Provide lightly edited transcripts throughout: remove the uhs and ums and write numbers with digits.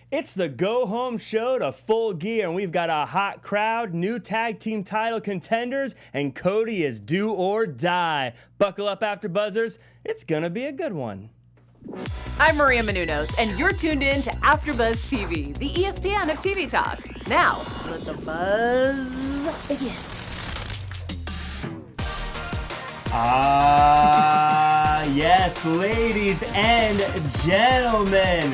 It's the go-home show to Full Gear, and we've got a hot crowd, new tag team title contenders, and Cody is do or die. Buckle up, AfterBuzzers. It's gonna be a good one. I'm Maria Menounos, and you're tuned in to AfterBuzz TV, the ESPN of TV talk. Now, let the buzz begin. Yes, ladies and gentlemen.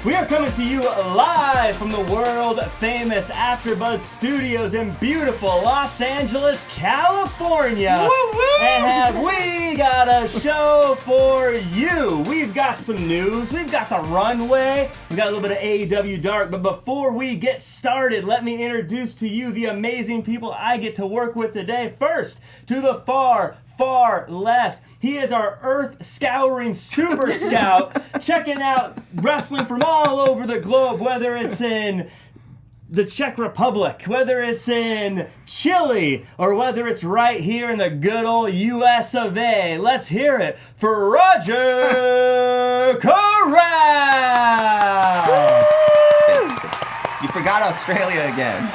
We are coming to you live from the world-famous AfterBuzz Studios in beautiful Los Angeles, California. Woo-woo! And have we got a show for you. We've got some news. We've got the runway. We've got a little bit of AEW Dark. But before we get started, let me introduce to you the amazing people I get to work with today. First, to the far left. He is our earth-scouring super scout, checking out wrestling from all over the globe, whether it's in the Czech Republic, whether it's in Chile, or whether it's right here in the good old US of A. Let's hear it for Roger Corral! You forgot Australia again.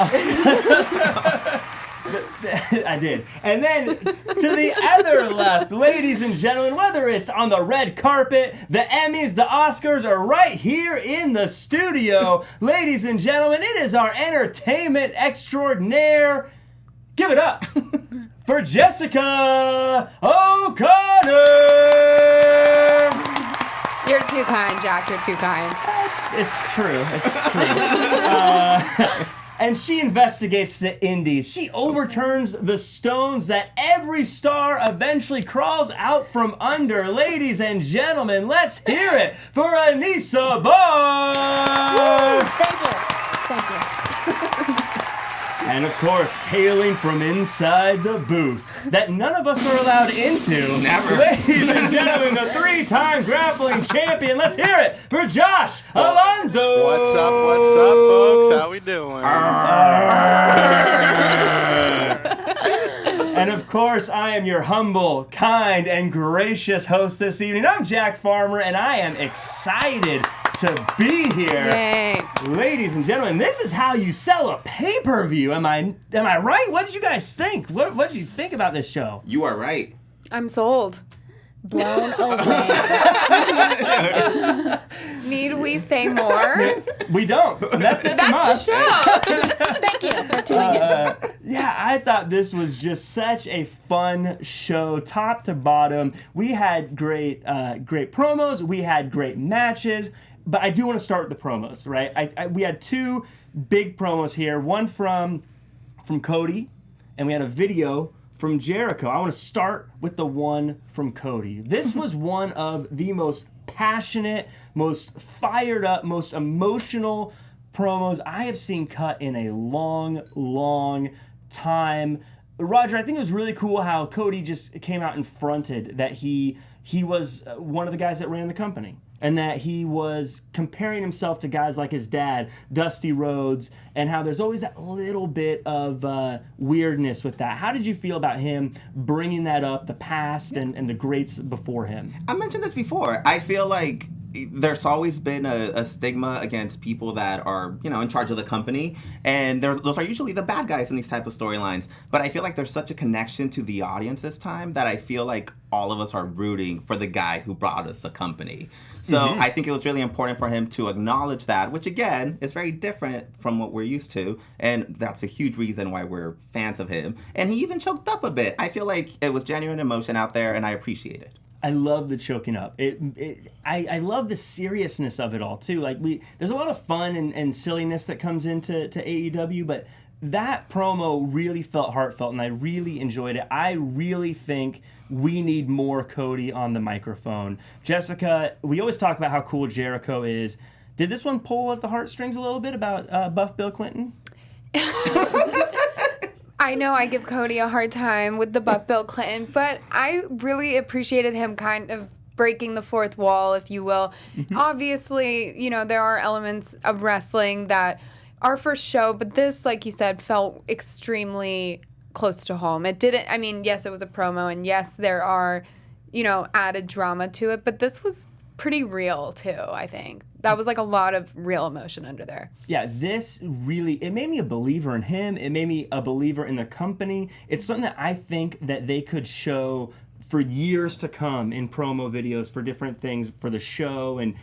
I did. And then to the other left, ladies and gentlemen, whether it's on the red carpet, the Emmys, the Oscars, or right here in the studio, ladies and gentlemen, it is our entertainment extraordinaire. Give it up for Jessica O'Connor. You're too kind, Jack. You're too kind. It's true. And she investigates the indies. She overturns the stones that every star eventually crawls out from under. Ladies and gentlemen, let's hear it for Anissa Barr! Thank you. And of course, hailing from inside the booth that none of us are allowed into. Never. Ladies and gentlemen, the three-time grappling champion. Let's hear it for Josh Alonzo. What's up, folks? How we doing? And of course, I am your humble, kind, and gracious host this evening. I'm Jack Farmer, and I am excited to be here. Yay. Ladies and gentlemen, this is how you sell a pay-per-view. Am I right? What did you guys think? What did you think about this show? You are right. I'm sold. Blown away. Need we say more? We don't. That's it from us. That's the show. Thank you for tuning in. Yeah, I thought this was just such a fun show, top to bottom. We had great promos. We had great matches. But I do want to start with the promos, right? We had two big promos here. One from Cody, and we had a video from Jericho. I want to start with the one from Cody. This was one of the most passionate, most fired up, most emotional promos I have seen cut in a long time. Roger, I think it was really cool how Cody just came out and fronted that he was one of the guys that ran the company. And that he was comparing himself to guys like his dad, Dusty Rhodes, and how there's always that little bit of weirdness with that. How did you feel about him bringing that up, the past and the greats before him? I mentioned this before. I feel like there's always been a stigma against people that are, in charge of the company, and those are usually the bad guys in these type of storylines. But I feel like there's such a connection to the audience this time that I feel like all of us are rooting for the guy who brought us a company. So I think it was really important for him to acknowledge that, which again is very different from what we're used to, and that's a huge reason why we're fans of him. And he even choked up a bit. I feel like it was genuine emotion out there, and I appreciate it. I love the choking up. I love the seriousness of it all too. Like there's a lot of fun and silliness that comes into AEW, but that promo really felt heartfelt, and I really enjoyed it. I really think we need more Cody on the microphone. Jessica, we always talk about how cool Jericho is. Did this one pull at the heartstrings a little bit about Buff Bill Clinton? I know I give Cody a hard time with the Buff Bill Clinton, but I really appreciated him kind of breaking the fourth wall, if you will. Mm-hmm. Obviously, there are elements of wrestling that are for show, but this, like you said, felt extremely close to home. It didn't, yes, it was a promo, and yes, there are, added drama to it, but this was pretty real too, I think. That was like a lot of real emotion under there. Yeah, this really, it made me a believer in him. It made me a believer in the company. It's something that I think that they could show for years to come in promo videos for different things for the show and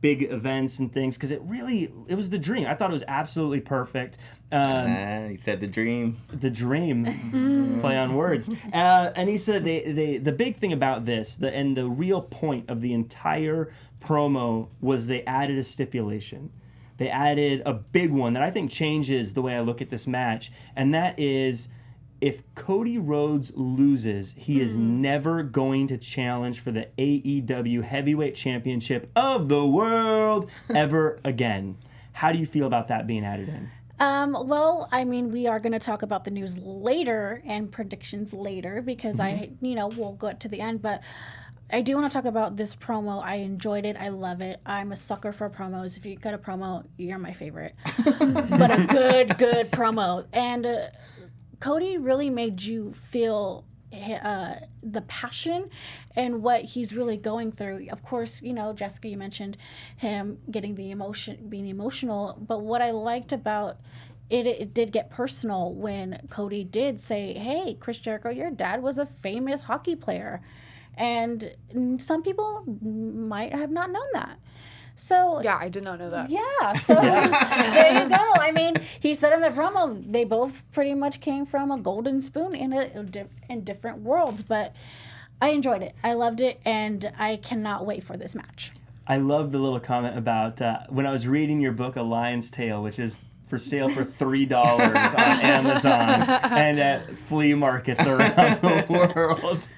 big events and things, because it was the dream. I thought it was absolutely perfect. He said the dream. The dream. Play on words. Anissa, the big thing about this, and the real point of the entire promo was they added a stipulation. They added a big one that I think changes the way I look at this match, and that is if Cody Rhodes loses, he is never going to challenge for the AEW Heavyweight Championship of the world ever again. How do you feel about that being added in? Well, I mean, we are going to talk about the news later and predictions later because we'll go to the end, but I do want to talk about this promo. I enjoyed it. I love it. I'm a sucker for promos. If you got a promo, you're my favorite. But a good promo. And Cody really made you feel the passion and what he's really going through. Of course, Jessica, you mentioned him getting the emotion, being emotional. But what I liked about it did get personal when Cody did say, hey, Chris Jericho, your dad was a famous hockey player. And some people might have not known that. So yeah, I did not know that. Yeah, so there you go. I mean, he said in the promo they both pretty much came from a golden spoon in different worlds, but I enjoyed it. I loved it, and I cannot wait for this match. I love the little comment about when I was reading your book, A Lion's Tale, which is for sale for $3 on Amazon and at flea markets around the world.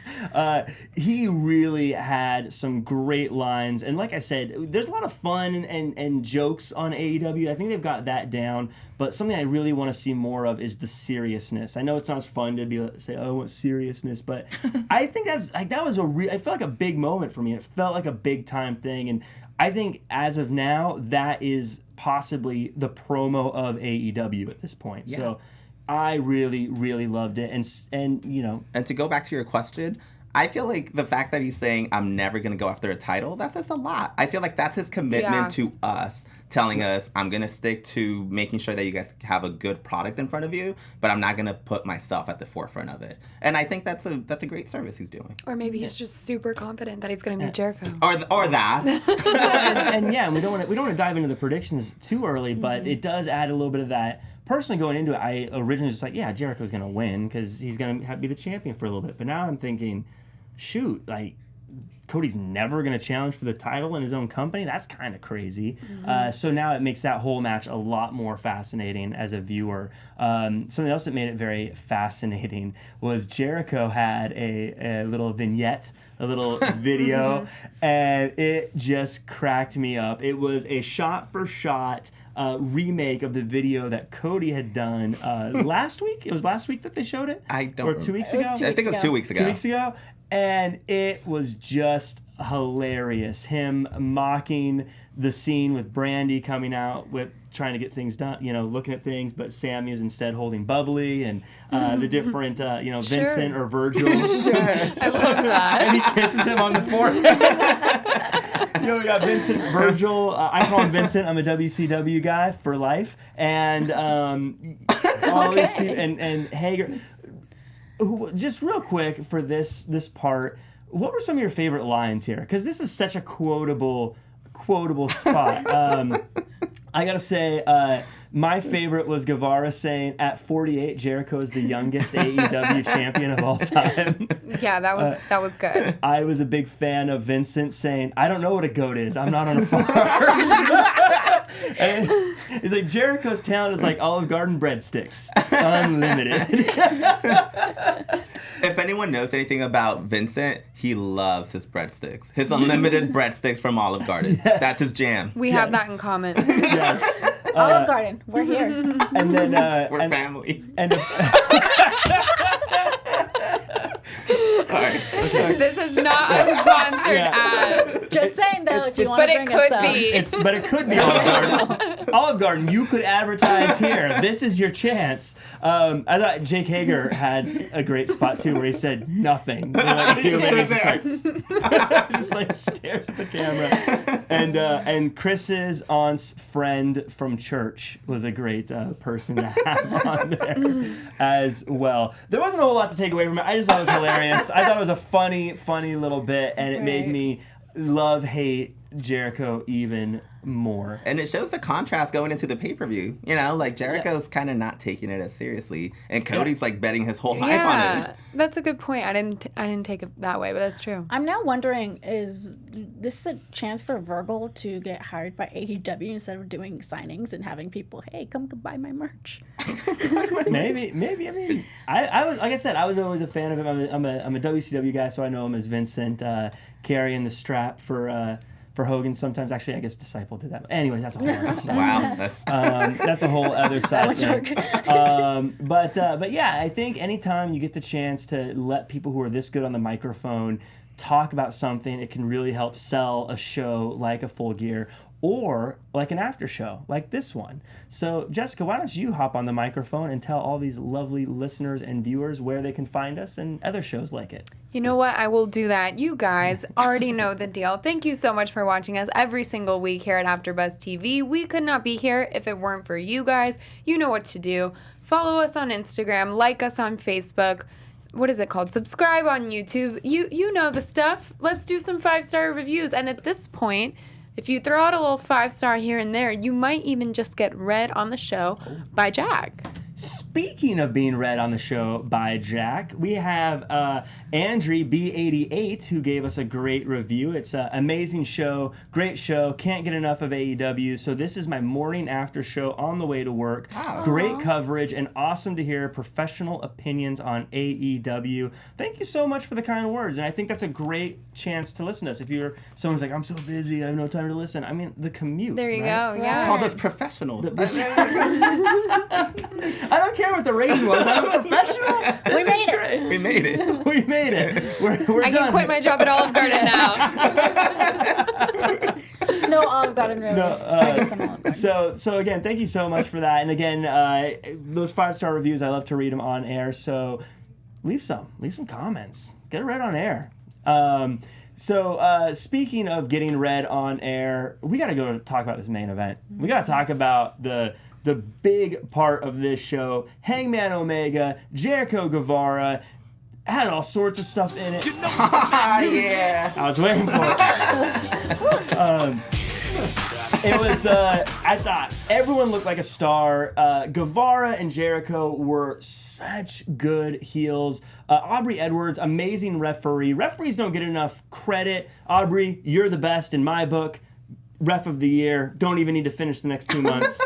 He really had some great lines. And like I said, there's a lot of fun and jokes on AEW. I think they've got that down. But something I really want to see more of is the seriousness. I know it's not as fun to say, oh, I want seriousness. But I think that was I felt like a big moment for me. It felt like a big time thing. And I think as of now, that is possibly the promo of AEW at this point. Yeah. So I really, really loved it. And to go back to your question, I feel like the fact that he's saying, I'm never going to go after a title, that says a lot. I feel like that's his commitment to us, telling us, I'm going to stick to making sure that you guys have a good product in front of you, but I'm not going to put myself at the forefront of it. And I think that's a great service he's doing. Or maybe he's just super confident that he's going to meet Jericho. Or that. and we don't want to dive into the predictions too early, but it does add a little bit of that. Personally, going into it, I originally was just like, yeah, Jericho's going to win because he's going to be the champion for a little bit. But now I'm thinking, shoot, like, Cody's never going to challenge for the title in his own company? That's kind of crazy. So now it makes that whole match a lot more fascinating as a viewer. Something else that made it very fascinating was Jericho had a little vignette, a little video, and it just cracked me up. It was a shot-for-shot remake of the video that Cody had done last week. It was last week that they showed it? I don't remember. 2 weeks ago? I think it was 2 weeks ago. 2 weeks ago. And it was just hilarious. Him mocking the scene with Brandy coming out with trying to get things done, looking at things, but Sammy is instead holding bubbly, and the different, Vincent or Virgil. I love that. And he kisses him on the forehead. We got Vincent, Virgil. I call him Vincent. I'm a WCW guy for life. And all these people, and Hager. Just real quick for this part, what were some of your favorite lines here? Because this is such a quotable spot. I gotta say, my favorite was Guevara saying, "At 48, Jericho is the youngest AEW champion of all time." Yeah, that was good. I was a big fan of Vincent saying, "I don't know what a goat is. I'm not on a farm." And it's like Jericho's talent is like Olive Garden breadsticks, unlimited. If anyone knows anything about Vincent, he loves his breadsticks. His unlimited breadsticks from Olive Garden. Yes. That's his jam. We have that in common. Yes. Olive Garden, we're here. And then we're family. And Sorry. This is not a sponsored ad. Just saying though, if you want to bring us some. But it could be Olive Garden. Olive Garden, you could advertise here. This is your chance. I thought Jake Hager had a great spot too, where he said nothing. Just like stares at the camera. And Chris's aunt's friend from church was a great person to have on there as well. There wasn't a whole lot to take away from it. I just thought it was hilarious. I thought it was a funny little bit, and it made me hate Jericho even more. And it shows the contrast going into the pay-per-view. You know, like Jericho's kind of not taking it as seriously, and Cody's like betting his whole life on it. That's a good point. I didn't take it that way, but that's true. I'm now wondering, is this a chance for Virgil to get hired by AEW instead of doing signings and having people, hey, come buy my merch? Maybe. I mean, I was, like I said, I was always a fan of him. I'm a WCW guy, so I know him as Vincent carrying the strap for Hogan sometimes. Actually, I guess Disciple did that. Anyways, that's a whole other side. Wow, that's a whole other side thing. But yeah, I think anytime you get the chance to let people who are this good on the microphone talk about something, it can really help sell a show like a Full Gear or like an after show like this one. So Jessica, why don't you hop on the microphone and tell all these lovely listeners and viewers where they can find us and other shows like it. You know what? I will do that. You guys already know the deal. Thank you so much for watching us every single week here at AfterBuzz TV. We could not be here if it weren't for you guys. You know what to do. Follow us on Instagram, like us on Facebook. What is it called? Subscribe on YouTube. You know the stuff. Let's do some 5-star reviews. And at this point, if you throw out a little 5-star here and there, you might even just get read on the show by Jack. Speaking of being read on the show by Jack, we have Andrew B88 who gave us a great review. It's an amazing show, great show, can't get enough of AEW. So this is my morning after show on the way to work. Wow. Great coverage and awesome to hear professional opinions on AEW. Thank you so much for the kind words. And I think that's a great chance to listen to us. If someone's like, I'm so busy, I have no time to listen. I mean, the commute. There you go. Yeah. Called us professionals. I don't care what the rating was. I'm a professional. We made it. We made it. We're I done. can quit my job at Olive Garden now. No Olive Garden, really. I do some Olive Garden. So again, thank you so much for that. And again, those 5-star reviews, I love to read them on air. So leave some comments. Get it read on air. So speaking of getting read on air, we got to go talk about this main event. We got to talk about the big part of this show, Hangman Omega, Jericho Guevara, had all sorts of stuff in it. Yeah. I was waiting for it. It was, I thought, everyone looked like a star. Guevara and Jericho were such good heels. Aubrey Edwards, amazing referee. Referees don't get enough credit. Aubrey, you're the best in my book. Ref of the year. Don't even need to finish the next 2 months.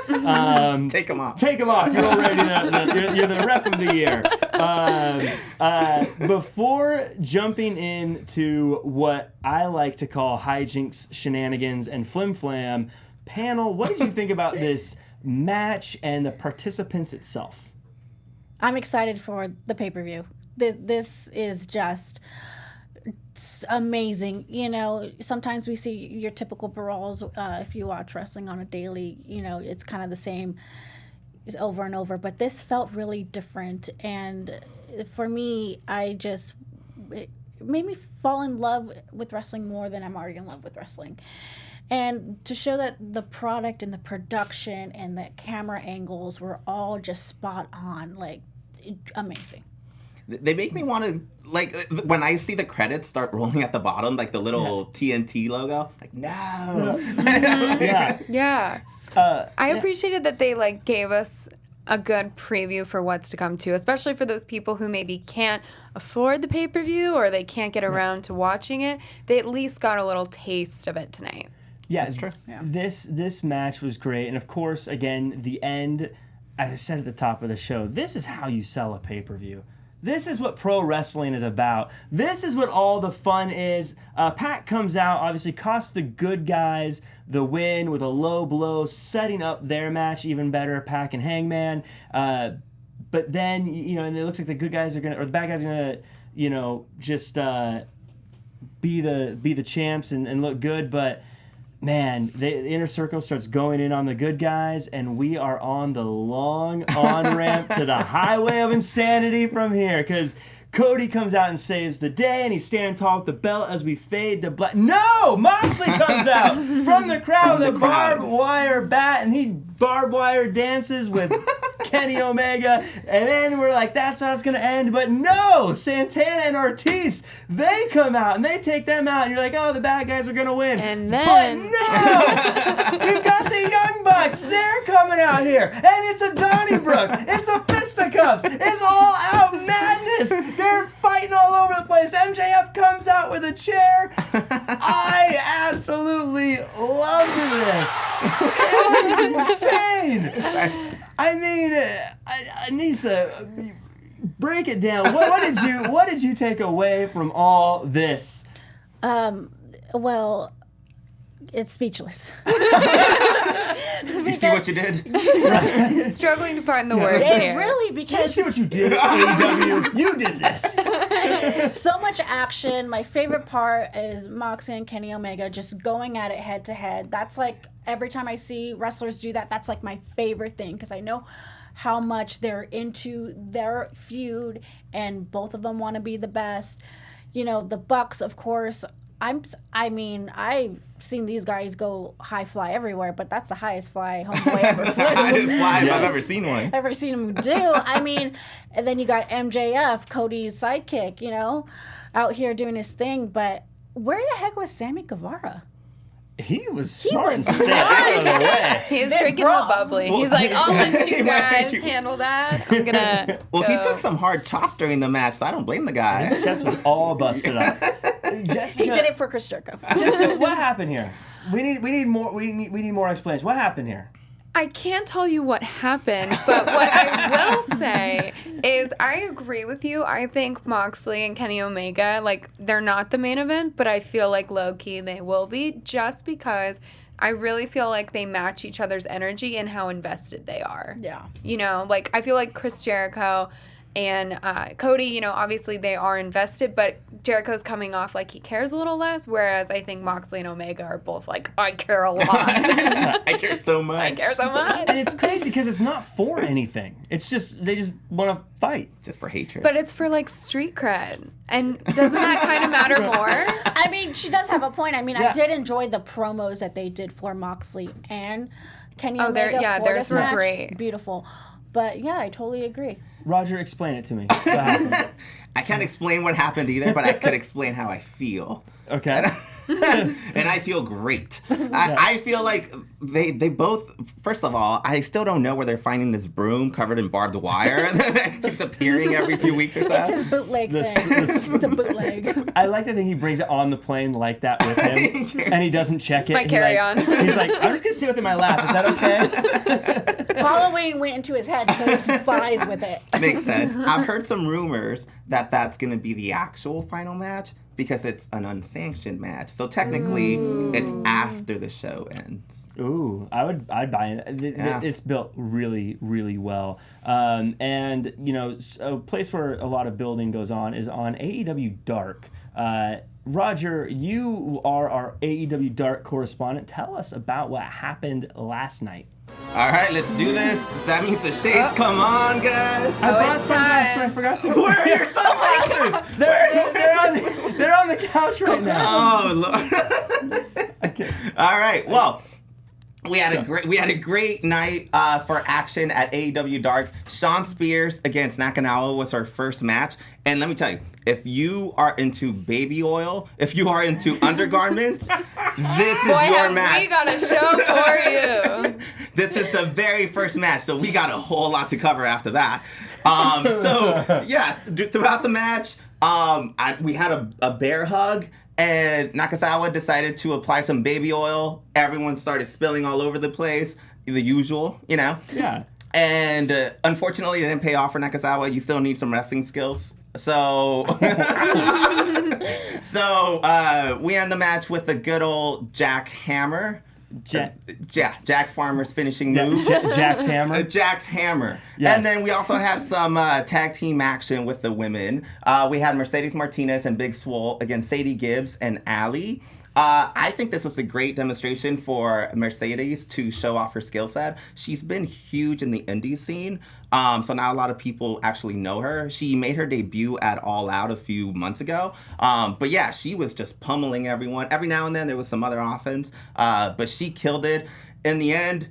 Take them off. Take them off. You're already you're the ref of the year. Before jumping into what I like to call hijinks, shenanigans, and flim-flam, panel, what did you think about this match and the participants itself? I'm excited for the pay-per-view. This is just amazing. You know, sometimes we see your typical brawls. If you watch wrestling on a daily, you know, it's kind of the same over and over. But this felt really different. And for me, it made me fall in love with wrestling more than I'm already in love with wrestling. And to show that the product and the production and the camera angles were all just spot on, like, amazing. They make me want to, like, when I see the credits start rolling at the bottom, like the little TNT logo, like, no. Yeah. I appreciated that they, like, gave us a good preview for what's to come too, especially for those people who maybe can't afford the pay-per-view or they can't get around to watching it. They at least got a little taste of it tonight. Yeah, that's true. Yeah. This match was great. And of course, again, the end, as I said at the top of the show, this is how you sell a pay-per-view. This is what pro wrestling is about. This is what all the fun is. Pac comes out, obviously costs the good guys the win with a low blow, setting up their match even better, Pac and Hangman. But then, you know, and it looks like the good guys are or the bad guys are gonna, you know, just be the champs and look good. But man, the Inner Circle starts going in on the good guys, and we are on the long on-ramp to the highway of insanity from here, because Cody comes out and saves the day, and he's standing tall with the belt as we fade to black. No! Moxley comes out from the crowd with a barbed wire bat, and he barbed wire dances with Kenny Omega, and then we're like, that's how it's going to end. But no! Santana and Ortiz, they come out, and they take them out, and you're like, oh, the bad guys are going to win. And then... But no! We've got the Young Bucks. They're coming out here, and it's a Donnybrook. It's a fisticuffs. It's all out madness. They're fighting all over the place. MJF comes out with a chair. I absolutely loved this. It was insane. I mean, Anissa, break it down. What did you take away from all this? Well, it's speechless. You see what you did? Struggling to find the words here. Really, Did you because see what you did, AEW? You did this. so much action. My favorite part is Moxley and Kenny Omega just going at it head to head. That's like, every time I see wrestlers do that, that's like my favorite thing, because I know how much they're into their feud, and both of them want to be the best. You know, the Bucks, of course. I've seen these guys go high fly everywhere, but that's the highest fly homeboy ever flew. Highest fly I've ever seen one. Ever seen him do. I mean, and then you got MJF, Cody's sidekick, you know, out here doing his thing. But where the heck was Sammy Guevara? He was smart and stayed out of the way. He was drinking a little bubbly. He's like, I'll let you guys handle that. I'm gonna Well, go. he took some hard chops during the match, so I don't blame the guy. His chest was all busted up. Jessica, He did it for Chris Jericho. Jessica, what happened here? We need more explanations. What happened here? I can't tell you what happened, but what I will say is I agree with you. I think Moxley and Kenny Omega, like, they're not the main event, but I feel like low-key they will be, just because I really feel like they match each other's energy and how invested they are. Yeah. You know, like, I feel like Chris Jericho and Cody, you know, obviously they are invested, but Jericho's coming off like he cares a little less, whereas I think Moxley and Omega are both like, I care a lot. I care so much. I care so much. And it's crazy because it's not for anything. It's just, they just want to fight. Just for hatred. But it's for, like, street cred. And doesn't that kind of matter more? I mean, she does have a point. I mean, Yeah. I did enjoy the promos that they did for Moxley and Kenny Oh, Omega. yeah, for theirs this were match. great. Beautiful. But yeah, I totally agree. Roger, explain it to me. What happened? I can't explain what happened either, but I could explain how I feel. Okay. And I feel great. I feel like they both, first of all, I still don't know where they're finding this broom covered in barbed wire that keeps appearing every few weeks or It's so. his bootleg The thing. s- It's a bootleg. I like to think he brings it on the plane like that with him, and he doesn't check it. my He, carry-on. He's like, I'm just going to sit with it in my lap. Is that okay? Halloween went into his head, so he flies with it. Makes sense. I've heard some rumors that that's going to be the actual final match because it's an unsanctioned match. So technically, it's after the show ends. Ooh, I'd buy it. Yeah. It's built really, really well. And, you know, a place where a lot of building goes on is on AEW Dark. Roger, you are our AEW Dark correspondent. Tell us about what happened last night. All right, let's do this. That means the shades come on, guys. I brought it's sunglasses time. and I forgot to. Where are your sunglasses? They're on the couch right now. Oh, Lord. Okay. All right. Well, we had a great night for action at AEW Dark. Shawn Spears against Nakanawa was our first match, and let me tell you, if you are into baby oil, if you are into undergarments, this is your match. We got a show for you. This is the very first match, so we got a whole lot to cover after that. So yeah, throughout the match, we had a bear hug. And Nakazawa decided to apply some baby oil. Everyone started spilling all over the place. The usual, you know? Yeah. And unfortunately, it didn't pay off for Nakazawa. You still need some wrestling skills. So, we end the match with the good old Jack Hammer. Jack Farmer's finishing move. Jack's hammer. Jack's hammer. Yes. And then we also had some tag team action with the women. We had Mercedes Martinez and Big Swole against Sadie Gibbs and Allie. I think this was a great demonstration for Mercedes to show off her skill set. She's been huge in the indie scene, so now a lot of people actually know her. She made her debut at All Out a few months ago, but yeah, she was just pummeling everyone. Every now and then there was some other offense, but she killed it. In the end,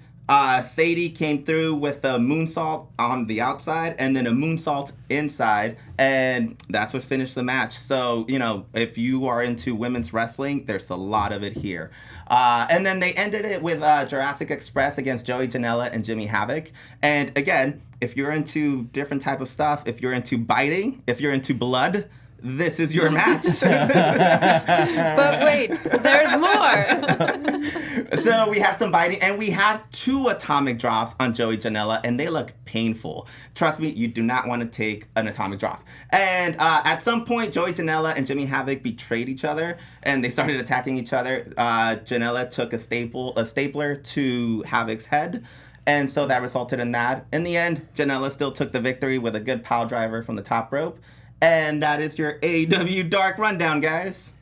Sadie came through with a moonsault on the outside and then a moonsault inside, and that's what finished the match. So, if you are into women's wrestling, there's a lot of it here. And then they ended it with Jurassic Express against Joey Janela and Jimmy Havoc. And again, if you're into different type of stuff, if you're into biting, if you're into blood, this is your match. But wait, there's more. So we have some biting, and we have 2 atomic drops on Joey Janela, and they look painful. Trust me, you do not want to take an atomic drop. And at some point, Joey Janela and Jimmy Havoc betrayed each other, and they started attacking each other. Janela took a stapler to Havoc's head, and so that resulted in that. In the end, Janela still took the victory with a good pile driver from the top rope. And that is your AEW Dark rundown, guys.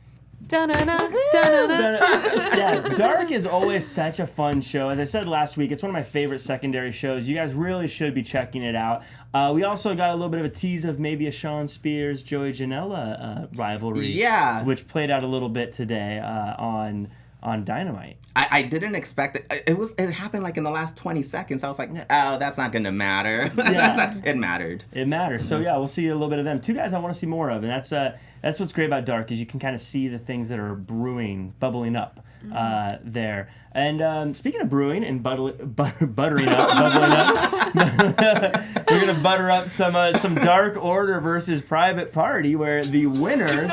Da-na-na, da-na-na. Yeah, Dark is always such a fun show. As I said last week, it's one of my favorite secondary shows. You guys really should be checking it out. We also got a little bit of a tease of maybe a Shawn Spears, Joey Janela rivalry. Yeah. Which played out a little bit today on Dynamite. I didn't expect it. It happened like in the last 20 seconds. I was like, oh, that's not going to matter. Yeah. It mattered. It matters. So yeah, we'll see a little bit of them. 2 guys I want to see more of, and that's what's great about Dark is you can kind of see the things that are bubbling up there. And speaking of brewing and buttering up, bubbling up, we're gonna butter up some Dark Order versus Private Party, where the winners.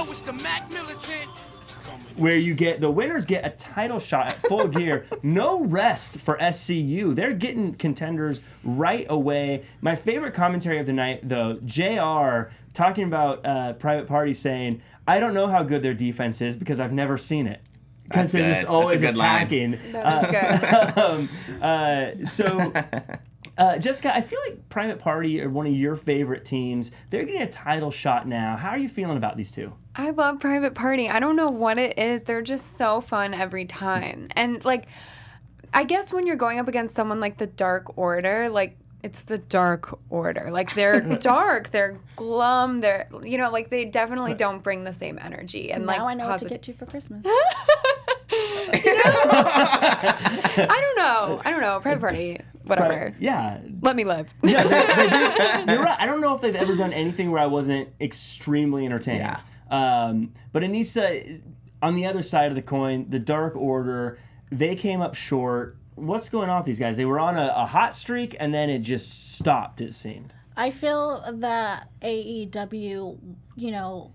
Where the winners get a title shot at Full Gear. No rest for SCU. They're getting contenders right away. My favorite commentary of the night, though, JR talking about Private Party saying, I don't know how good their defense is because I've never seen it. Because they're just always attacking. That is good. Jessica, I feel like Private Party are one of your favorite teams. They're getting a title shot now. How are you feeling about these 2? I love Private Party. I don't know what it is. They're just so fun every time. And, I guess when you're going up against someone like the Dark Order, it's the Dark Order. They're dark. They're glum. They're, they definitely don't bring the same energy. And, now I know what to get you for Christmas. I don't know. Private Party. Whatever. Yeah. Let me live. Yeah, they do. You're right. I don't know if they've ever done anything where I wasn't extremely entertained. Yeah. But Anissa, on the other side of the coin, the Dark Order, they came up short. What's going on with these guys? They were on a hot streak, and then it just stopped, it seemed. I feel that AEW,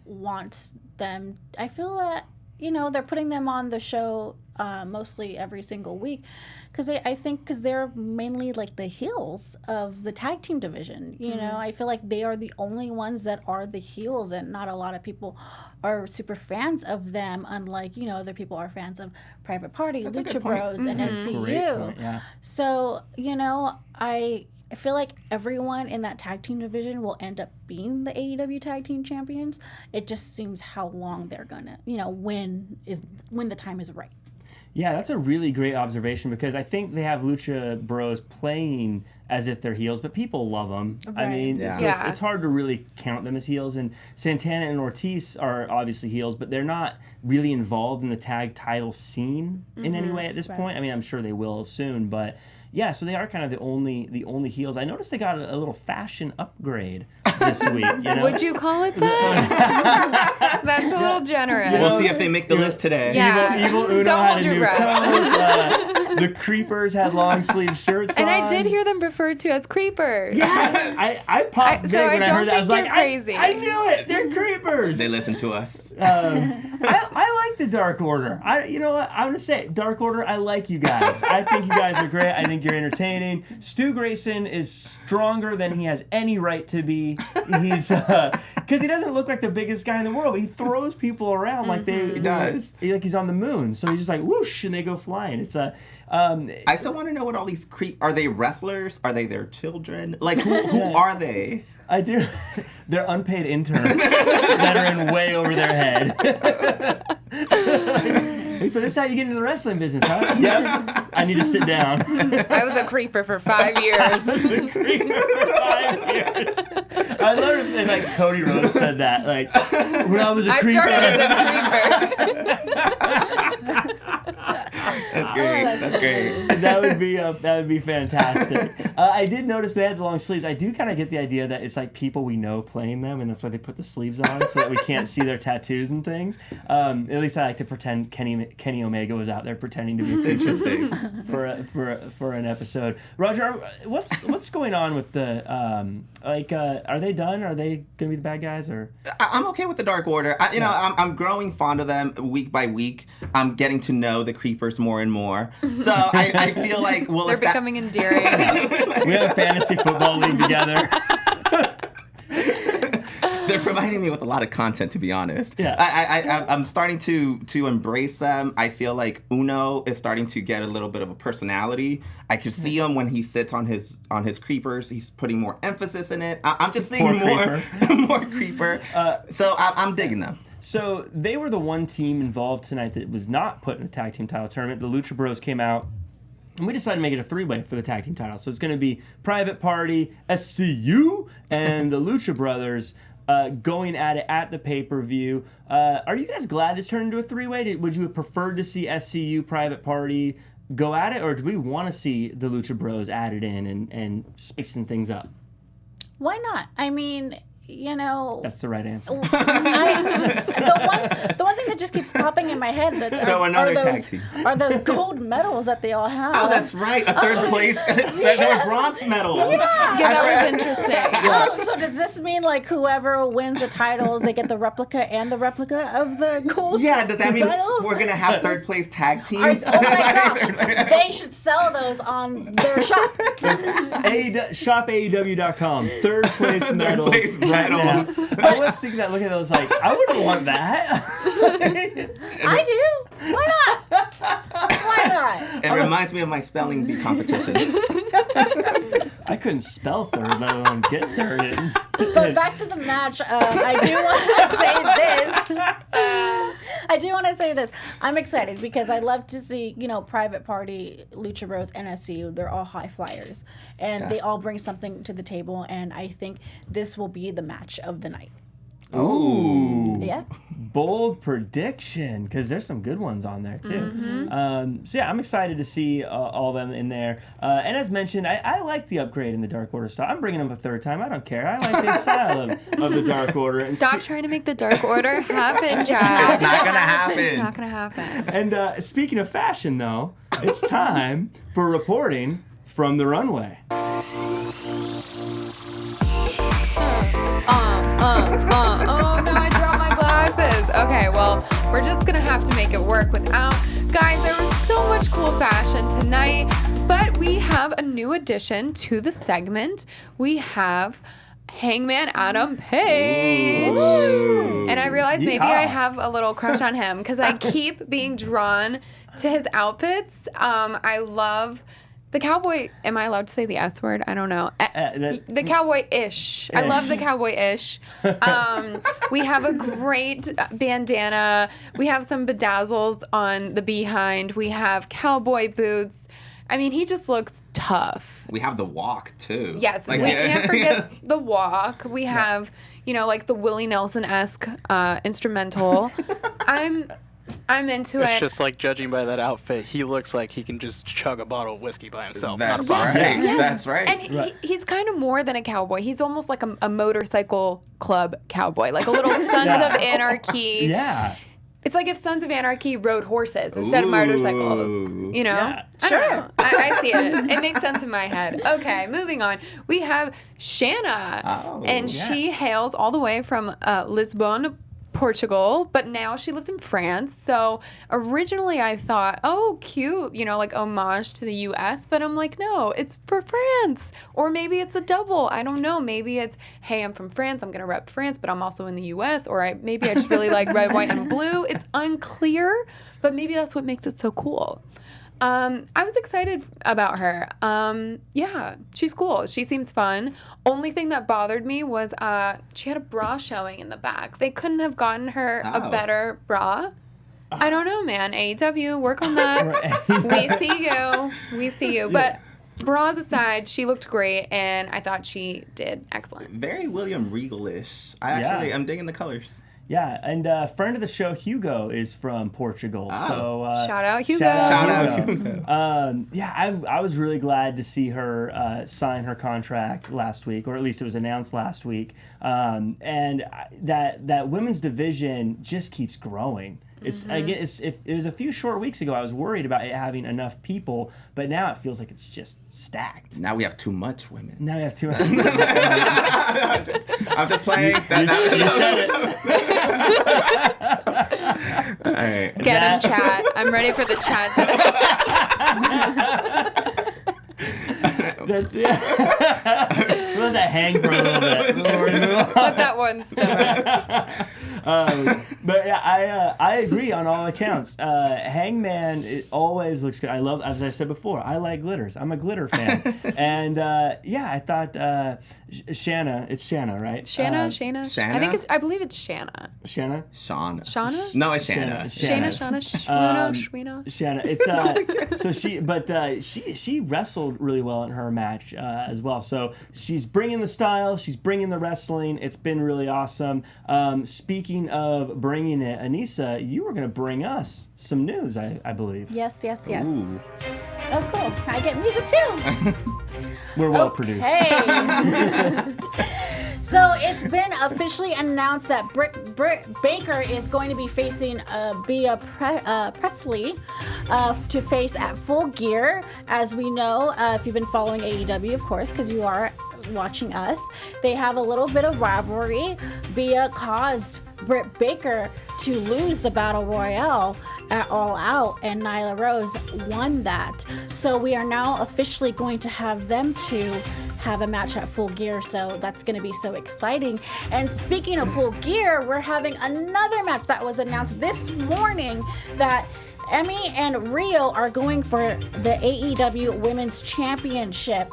wants them. I feel that, they're putting them on the show mostly every single week. Because they're mainly the heels of the tag team division. I feel like they are the only ones that are the heels, and not a lot of people are super fans of them, unlike, other people are fans of Private Party, Lucha Bros, and SCU. Great point, yeah. So, I feel like everyone in that tag team division will end up being the AEW tag team champions. It just seems how long they're gonna, when the time is right. Yeah, that's a really great observation because I think they have Lucha Bros playing as if they're heels, but people love them. Right. I mean, Yeah. it's hard to really count them as heels. And Santana and Ortiz are obviously heels, but they're not really involved in the tag title scene in any way at this point. I mean, I'm sure they will soon, but yeah, so they are kind of the only heels. I noticed they got a little fashion upgrade this week. Would you call it that? That's a little generous. We'll see if they make the list today. Yeah. Evil Uno Don't had hold a your new breath. coat. The Creepers had long sleeve shirts And on. I did hear them referred to as creepers. Yeah, I popped big so when I I don't heard that. I was think like, you're crazy. I knew it. They're Creepers. They listen to us. I like the Dark Order. You know what? I'm gonna say it. Dark Order. I like you guys. I think you guys are great. I think you're entertaining. Stu Grayson is stronger than he has any right to be. He's because he doesn't look like the biggest guy in the world. But he throws people around like He does. like he's on the moon. So he's just like whoosh, and they go flying. It's a. I still want to know what all these are they wrestlers? Are they their children? Like who are they? I do. They're unpaid interns that are in way over their head. So this is how you get into the wrestling business, huh? Yep. I need to sit down. I was a creeper for 5 years. I was a creeper for 5 years. I love it. And like Cody Rhodes said that. Like when I was a creeper. I started as a creeper. That's great. That's great. That would be fantastic. I did notice they had the long sleeves. I do kind of get the idea that it's like people we know playing them, and that's why they put the sleeves on so that we can't see their tattoos and things. At least I like to pretend Kenny Omega was out there pretending to be Interesting. for an episode. Roger, what's going on with the are they done? Are they gonna be the bad guys or? I'm okay with the Dark Order. I'm growing fond of them week by week. I'm getting to know the creepers more and more. So I feel like they're becoming endearing. We have a fantasy football league together. They're providing me with a lot of content, to be honest. Yeah. I'm starting to embrace them. I feel like Uno is starting to get a little bit of a personality. I can see him when he sits on his creepers. He's putting more emphasis in it. I'm just seeing more creeper. So I'm digging them. So they were the one team involved tonight that was not put in a tag team title tournament. The Lucha Bros came out, and we decided to make it a three-way for the tag team title. So it's going to be Private Party, SCU, and the Lucha Brothers going at it at the pay-per-view. Are you guys glad this turned into a three-way? Would you have preferred to see SCU, Private Party go at it, or do we want to see the Lucha Bros added in and spicing things up? Why not? I mean, That's the right answer. the one thing that just keeps popping in my head are those gold medals that they all have. Oh, that's right. A third place. They were bronze medals. Yeah, that was interesting. So does this mean like whoever wins the titles, they get the replica and the replica of the gold? Yeah, does that mean title? we're gonna have third place tag teams? Oh my gosh, they should sell those on their shop. ShopAEW.com. Third place medals. Right now. I was thinking that, looking at those, like, I wouldn't want that. I do. Why not? Why not? It reminds me of my spelling bee competitions. I couldn't spell third, let alone get third in. But back to the match, I do want to say this. I'm excited because I love to see, Private Party, Lucha Bros, and SCU. They're all high flyers, and they all bring something to the table, and I think this will be the match of the night. Ooh. Yeah. Bold prediction, because there's some good ones on there, too. So, yeah, I'm excited to see all of them in there. And as mentioned, I like the upgrade in the Dark Order style. I'm bringing them a third time. I don't care. I like the style of the Dark Order. And Stop trying to make the Dark Order happen, Jack. It's not gonna happen. It's not going to happen. And speaking of fashion, though, it's time for reporting from the runway. Oh no, I dropped my glasses. Okay, well, we're just gonna have to make it work without. Guys, there was so much cool fashion tonight, but we have a new addition to the segment. We have Hangman Adam Page. Ooh. And I realized maybe Yeehaw. I have a little crush on him because I keep being drawn to his outfits. I love the cowboy. Am I allowed to say the S word? I don't know. The cowboy-ish. I love the cowboy-ish. We have a great bandana. We have some bedazzles on the behind. We have cowboy boots. I mean, he just looks tough. We have the walk too. Yes, we can't forget the walk. We have, like the Willie Nelson-esque instrumental. I'm into It's it. just like, judging by that outfit, he looks like he can just chug a bottle of whiskey by himself. That's Not a problem. right. Yes. That's right. And he's kind of more than a cowboy. He's almost like a motorcycle club cowboy, like a little Sons of Anarchy. Yeah. It's like if Sons of Anarchy rode horses instead of motorcycles. Yeah. I don't know. I see it. It makes sense in my head. Okay, moving on. We have Shanna, and she hails all the way from Lisbon, Portugal, but now she lives in France. So originally I thought, oh, cute, like homage to the U.S., but I'm like, no, it's for France. Or maybe it's a double. I don't know. Maybe it's, hey, I'm from France. I'm going to rep France, but I'm also in the U.S. Or maybe I just really like red, white, and blue. It's unclear, but maybe that's what makes it so cool. I was excited about her. Yeah, she's cool. She seems fun. Only thing that bothered me was she had a bra showing in the back. They couldn't have gotten her a better bra. I don't know, man. AEW, work on that. We see you. But bras aside, she looked great, and I thought she did excellent. Very William Regal-ish. I'm digging the colors. Yeah, and a friend of the show, Hugo, is from Portugal. Oh. So shout out Hugo. Shout out Hugo. I was really glad to see her sign her contract last week, or at least it was announced last week. And that women's division just keeps growing. It was a few short weeks ago I was worried about it having enough people, but now it feels like it's just stacked. Now we have too much women. Now we have too much. I'm just playing. You said it. All right. Get him, chat. I'm ready for the chat today. That's it. Let that hang for a little bit. Let that one simmer. But yeah, I agree on all accounts. Hangman, it always looks good. I love, as I said before, I like glitters. I'm a glitter fan. And I thought Shanna, it's Shanna, right? Shayna? Shanna? I believe it's Shanna. Shanna? Shauna? No, it's Shanna. Shayna. Shanna. It's she wrestled really well in her match as well. So she's bringing the style, she's bringing the wrestling. It's been really awesome. Speaking of bringing it, Anissa, you were going to bring us some news, I believe. Yes. Ooh. Oh, cool. I get music too. We're well produced. Hey. So it's been officially announced that Britt Bakker is going to be facing Bea Presley to face at Full Gear. As we know, if you've been following AEW, of course, because you are watching us, they have a little bit of rivalry. Bea caused Britt Bakker to lose the Battle Royale at All Out, and Nyla Rose won that. So we are now officially going to have them two have a match at Full Gear, so that's going to be so exciting. And speaking of Full Gear, we're having another match that was announced this morning that Emmy and Rio are going for the AEW Women's Championship.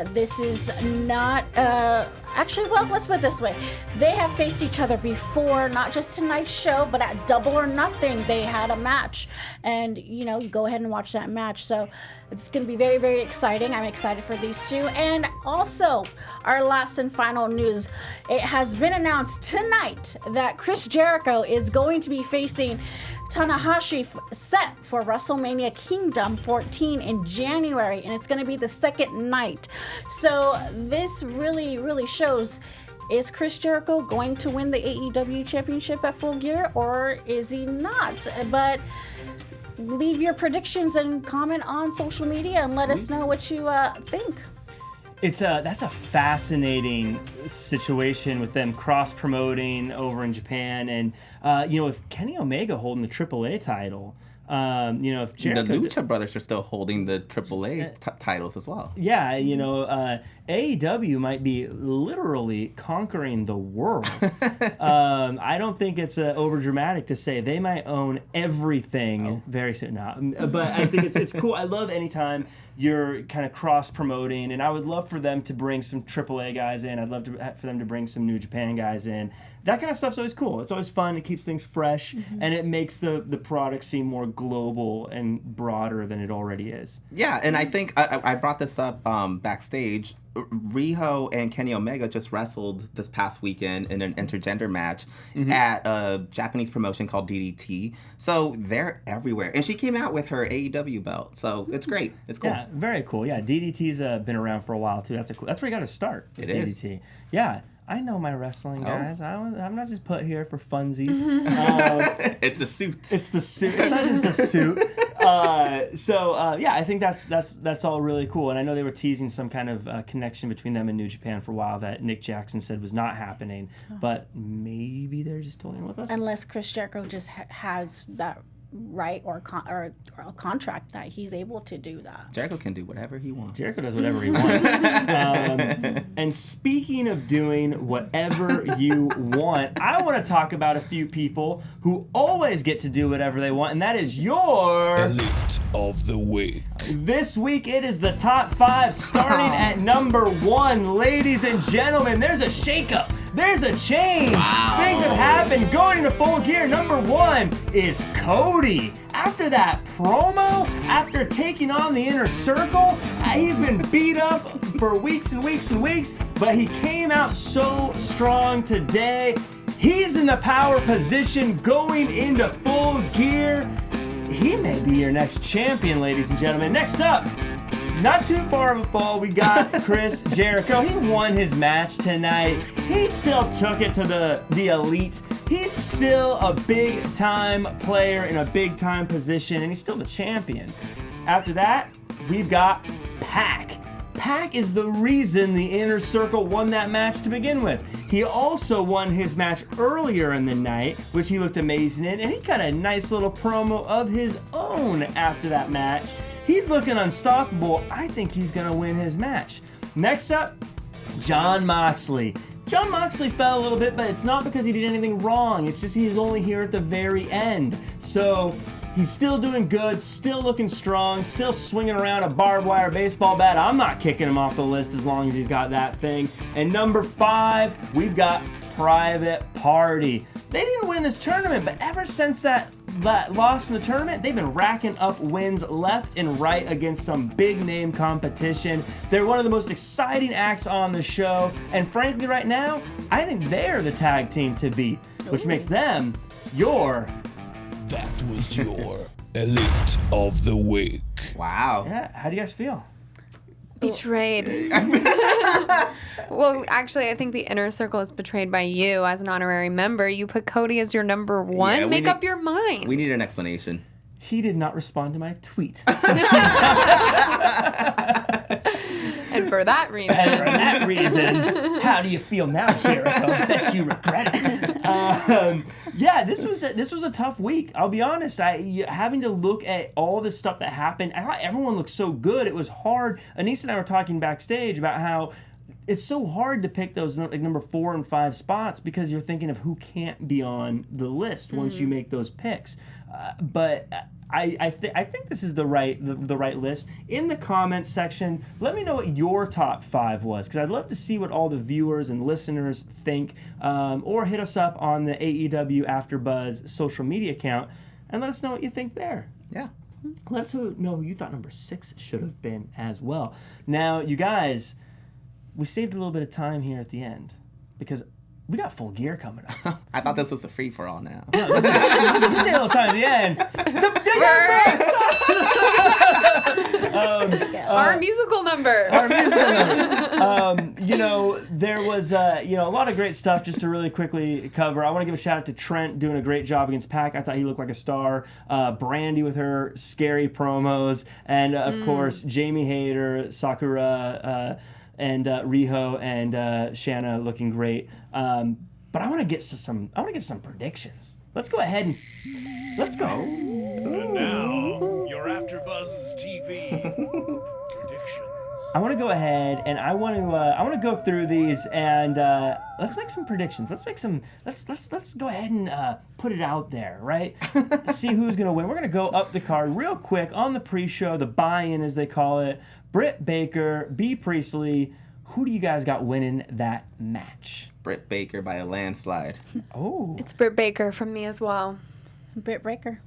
This is not, let's put it this way. They have faced each other before, not just tonight's show, but at Double or Nothing, they had a match. And, you go ahead and watch that match. So it's going to be very, very exciting. I'm excited for these two. And also, our last and final news. It has been announced tonight that Chris Jericho is going to be facing Tanahashi set for WrestleMania Kingdom 14 in January, and it's going to be the second night. So this really, really shows, is Chris Jericho going to win the AEW Championship at Full Gear, or is he not? But leave your predictions and comment on social media and let us know what you think. That's a fascinating situation with them cross-promoting over in Japan, and with Kenny Omega holding the AAA title, if Jericho... The Lucha Brothers are still holding the AAA titles as well. Yeah, AEW might be literally conquering the world. I don't think it's over-dramatic to say they might own everything very soon. No, but I think it's cool. I love anytime you're kind of cross-promoting, and I would love for them to bring some AAA guys in. I'd love for them to bring some New Japan guys in. That kind of stuff's always cool. It's always fun. It keeps things fresh, and it makes the product seem more global and broader than it already is. Yeah, and I think I brought this up backstage. Riho and Kenny Omega just wrestled this past weekend in an intergender match at a Japanese promotion called DDT. So they're everywhere. And she came out with her AEW belt. So it's great. It's cool. Yeah, very cool. Yeah, DDT's been around for a while, too. That's where you got to start, is DDT. Is. Yeah. I know my wrestling, guys. I'm not just put here for funsies. It's a suit. It's the suit. It's not just a suit. I think that's all really cool. And I know they were teasing some kind of connection between them and New Japan for a while that Nick Jackson said was not happening. But maybe they're just toying with us. Unless Chris Jericho just has that right or a contract that he's able to do that. Jericho can do whatever he wants. Jericho does whatever he wants. And speaking of doing whatever you want, I want to talk about a few people who always get to do whatever they want, and that is your Elite of the Week. This week it is the top 5, starting at number 1. Ladies and gentlemen, there's a shakeup. there's a change. Wow. Things have happened. Going into Full Gear, number 1 is Cody. After that promo, after taking on the Inner Circle, he's been beat up for weeks and weeks and weeks, but he came out so strong today. He's in the power position going into Full Gear. He may be your next champion, ladies and gentlemen. Next up, not too far of a fall, we got Chris Jericho. He won his match tonight. He still took it to the elite. He's still a big-time player in a big-time position, and he's still the champion. After that, we've got Pac. Pac is the reason the Inner Circle won that match to begin with. He also won his match earlier in the night, which he looked amazing in, and he cut a nice little promo of his own after that match. He's looking unstoppable. I think he's going to win his match. Next up, Jon Moxley. Jon Moxley fell a little bit, but it's not because he did anything wrong. It's just he's only here at the very end. So he's still doing good, still looking strong, still swinging around a barbed wire baseball bat. I'm not kicking him off the list as long as he's got that thing. And number 5, we've got Private Party. They didn't win this tournament, but ever since that loss in the tournament, they've been racking up wins left and right against some big name competition. They're one of the most exciting acts on the show, and frankly right now, I think they're the tag team to beat, which makes them your... That was your Elite of the Week. Wow. Yeah, how do you guys feel? Betrayed. Well, actually, I think the Inner Circle is betrayed by you as an honorary member. You put Cody as your number 1. Yeah, Make up your mind. We need an explanation. He did not respond to my tweet. And for that reason. And for that reason, how do you feel now, Jericho? Bet you regret it. Yeah, this was a tough week. I'll be honest. Having to look at all the stuff that happened, and how everyone looked so good. It was hard. Anissa and I were talking backstage about how it's so hard to pick those like number 4 and 5 spots because you're thinking of who can't be on the list once you make those picks. But I think this is the right list. In the comments section, let me know what your top 5 was, because I'd love to see what all the viewers and listeners think. Or hit us up on the AEW AfterBuzz social media account and let us know what you think there. Yeah. Let us know who you thought number 6 should have been as well. Now, you guys, we saved a little bit of time here at the end because we got Full Gear coming up. I thought this was a free-for-all now. No, we saved a little time at the end. Our musical number. There was a lot of great stuff just to really quickly cover. I want to give a shout out to Trent doing a great job against Pac. I thought he looked like a star. Brandy with her scary promos, and of course Jamie Hayter, Sakura, and Riho and Shanna looking great. But I want to get to some predictions. Let's go ahead and let's go. And now, your AfterBuzz TV predictions. I want to go ahead and I want to go through these and let's make some predictions. Let's go ahead and put it out there, right? See who's gonna win. We're gonna go up the card real quick on the pre-show, the buy-in as they call it. Britt Baker, B. Priestley. Who do you guys got winning that match? Britt Baker by a landslide. Oh, It's Britt Baker from me as well. Britt Baker,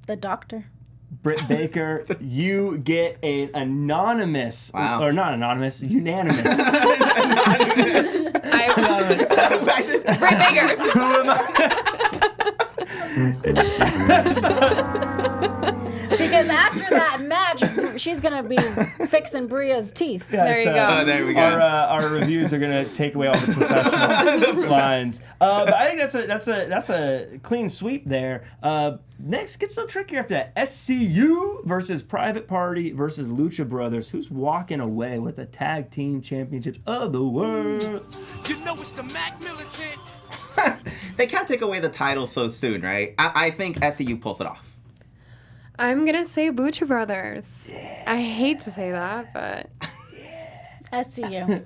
the doctor. Britt Baker, you get an anonymous, Wow. or not anonymous, unanimous. Britt Baker. Because after that match, she's gonna be fixing Bria's teeth. Yeah, There you go. Oh, there we go. Our reviews are gonna take away all the professional lines, but I think that's a clean sweep there. Next gets a little trickier after that. SCU versus Private Party versus Lucha Brothers. Who's walking away with the tag team championships of the world? You know it's the Mac Militant. They can't take away the title so soon, right? I think SCU pulls it off. I'm going to say Lucha Brothers. Yeah. I hate to say that, but... SCU.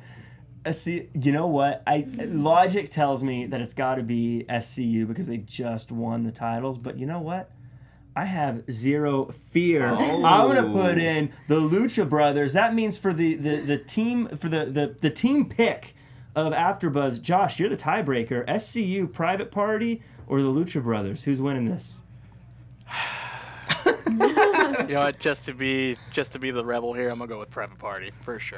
You know what? Logic tells me that it's got to be SCU because they just won the titles. But you know what? I have zero fear. Oh. I'm gonna put in the Lucha Brothers. That means for the team for the team pick of AfterBuzz. Josh, you're the tiebreaker. SCU, Private Party, or the Lucha Brothers? Who's winning this? You know what? Just to be the rebel here, I'm gonna go with Private Party for sure.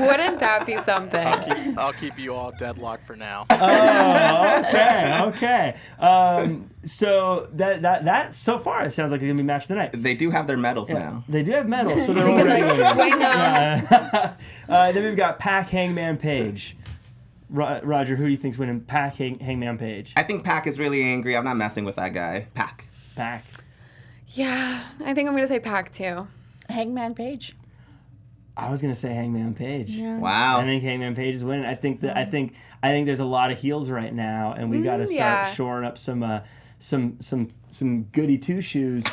Wouldn't that be something? I'll keep you all deadlocked for now. Okay. So that so far it sounds like it's gonna be match of the night. They do have their medals now. They do have medals, so they're They can, already like, swing them. Then we've got Pac, Hangman Page. Roger, who do you think's winning? Pac, Hangman Page. I think Pac is really angry. I'm not messing with that guy. Pac. Yeah, I think I'm going to say Pac too. Hangman Page. I was gonna say Hangman Page. Yeah. Wow. I think Hangman Page is winning. I think there's a lot of heels right now, and we got to start shoring up some goody two shoes.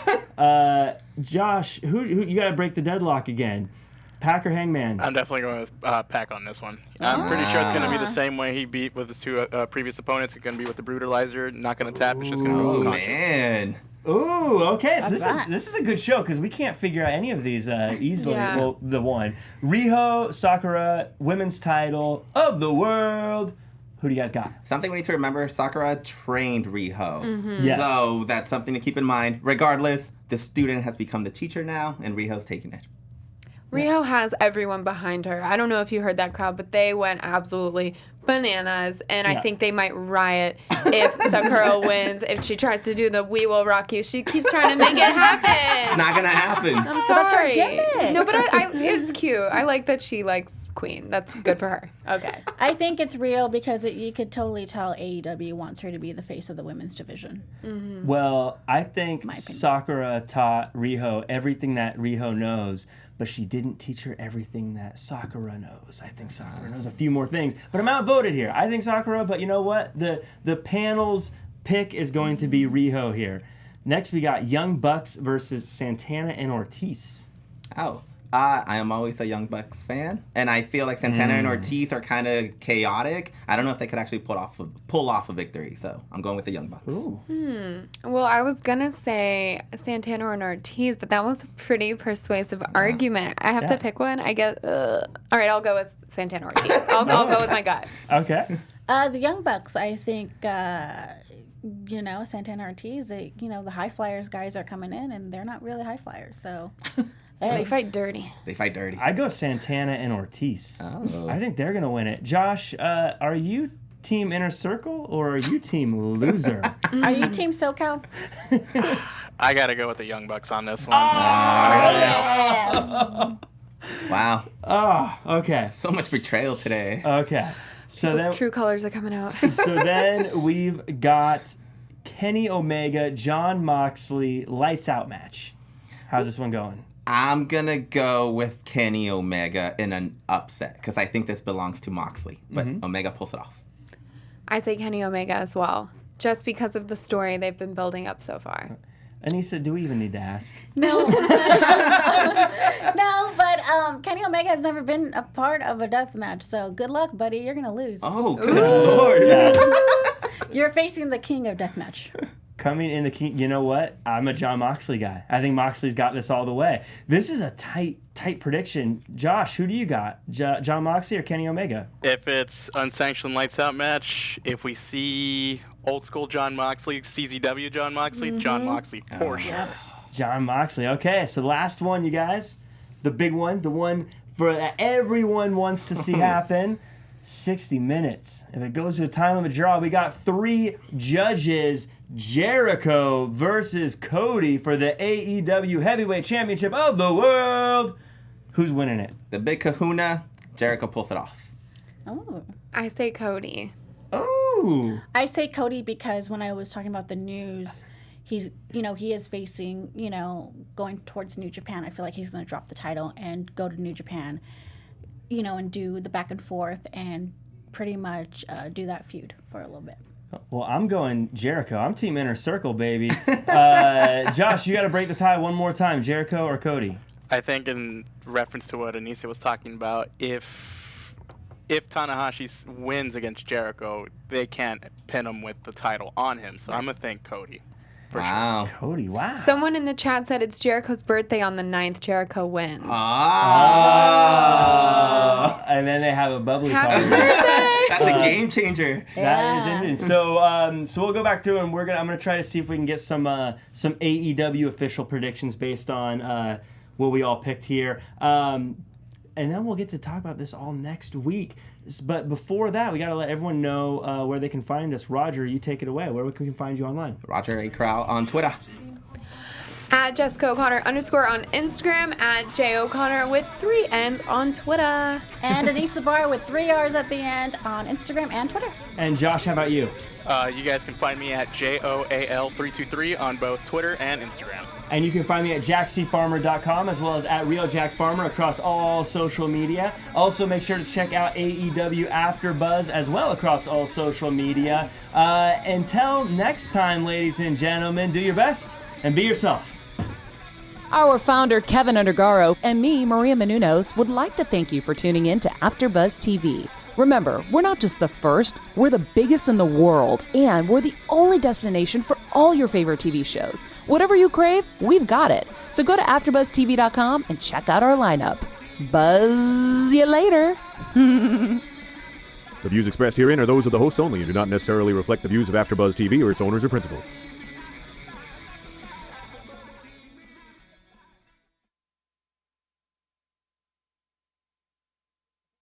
Josh, who you got to break the deadlock again? Pac or Hangman? I'm definitely going with Pac on this one. I'm pretty sure it's going to be the same way he beat with his two previous opponents. It's going to be with the Brutalizer, not going to tap. It's just going to go unconscious. Man. Ooh, okay. So this is a good show because we can't figure out any of these easily. Yeah. Well, the one. Riho, Sakura, women's title of the world. Who do you guys got? Something we need to remember, Sakura trained Riho. Yes. So that's something to keep in mind. Regardless, the student has become the teacher now, and Riho's taking it. Riho has everyone behind her. I don't know if you heard that crowd, but they went absolutely bananas, and I think they might riot if Sakura wins. If she tries to do the "We Will Rock You," she keeps trying to make it happen. It's not gonna happen. I'm sorry. That's her gimmick. No, but it's cute. I like that she likes Queen. That's good for her. Okay. I think it's real because you could totally tell AEW wants her to be the face of the women's division. Well, I think My opinion. Sakura taught Riho everything that Riho knows, but she didn't teach her everything that Sakura knows. I think Sakura knows a few more things, but I'm outvoted here. I think Sakura, but you know what? The panel's pick is going to be Riho here. Next, we got Young Bucks versus Santana and Ortiz. Oh. I am always a Young Bucks fan, and I feel like Santana and Ortiz are kind of chaotic. I don't know if they could actually pull off a victory, so I'm going with the Young Bucks. Ooh. Well, I was gonna say Santana and Ortiz, but that was a pretty persuasive argument. I have to pick one. I guess. All right, I'll go with Santana Ortiz. I'll go with my gut. Okay. The Young Bucks, I think, Santana Ortiz, the high flyers guys are coming in, and they're not really high flyers, so. They fight dirty. I go Santana and Ortiz. Oh. I think they're going to win it. Josh, are you team Inner Circle or are you team Loser? Are you Team SoCal? I got to go with the Young Bucks on this one. Wow. Oh, okay. So much betrayal today. Okay. So Those true colors are coming out. So then we've got Kenny Omega, John Moxley, lights out match. How's this one going? I'm going to go with Kenny Omega in an upset because I think this belongs to Moxley, but Omega pulls it off. I say Kenny Omega as well, just because of the story they've been building up so far. Anissa, do we even need to ask? No. No, but Kenny Omega has never been a part of a death match, so good luck, buddy. You're going to lose. Oh, good Lord. You're facing the king of deathmatch. Coming in the king, you know what? I'm a John Moxley guy. I think Moxley's got this all the way. This is a tight prediction. Josh, who do you got? John Moxley or Kenny Omega? If it's unsanctioned lights out match, if we see old school John Moxley, CZW John Moxley, John Moxley for sure. John Moxley. Okay, so last one, you guys. The big one, the one that everyone wants to see happen. 60 minutes. If it goes to a time limit draw, we got 3 judges. Jericho versus Cody for the AEW Heavyweight Championship of the world. Who's winning it? The big kahuna, Jericho pulls it off. Oh. I say Cody. Oh. I say Cody because when I was talking about the news, he is facing, going towards New Japan. I feel like he's going to drop the title and go to New Japan, and do the back and forth and pretty much do that feud for a little bit. Well, I'm going Jericho. I'm Team Inner Circle, baby. Josh, you got to break the tie one more time. Jericho or Cody? I think in reference to what Anissa was talking about, if Tanahashi wins against Jericho, they can't pin him with the title on him. So I'm going to think Cody. For Wow. Cody, wow. Someone in the chat said it's Jericho's birthday on the 9th. Jericho wins. And then they have a bubbly Happy party. birthday! That's a game changer. That is interesting. So we'll go back to it, and I'm gonna try to see if we can get some AEW official predictions based on what we all picked here. And then we'll get to talk about this all next week. But before that, we got to let everyone know where they can find us. Roger, you take it away. Where we can find you online? Roger A. Corral on Twitter. At Jessica O'Connor _ on Instagram. At J O'Connor with 3 N's on Twitter. And Anissa Barr with 3 R's at the end on Instagram and Twitter. And Josh, how about you? You guys can find me at JOAL323 on both Twitter and Instagram. And you can find me at jackcfarmer.com as well as at RealJackFarmer across all social media. Also, make sure to check out AEW AfterBuzz as well across all social media. Until next time, ladies and gentlemen, do your best and be yourself. Our founder, Keven Undergaro, and me, Maria Menounos, would like to thank you for tuning in to AfterBuzz TV. Remember, we're not just the first, we're the biggest in the world, and we're the only destination for all your favorite TV shows. Whatever you crave, we've got it. So go to AfterBuzzTV.com and check out our lineup. Buzz you later. The views expressed herein are those of the hosts only and do not necessarily reflect the views of AfterBuzz TV or its owners or principals.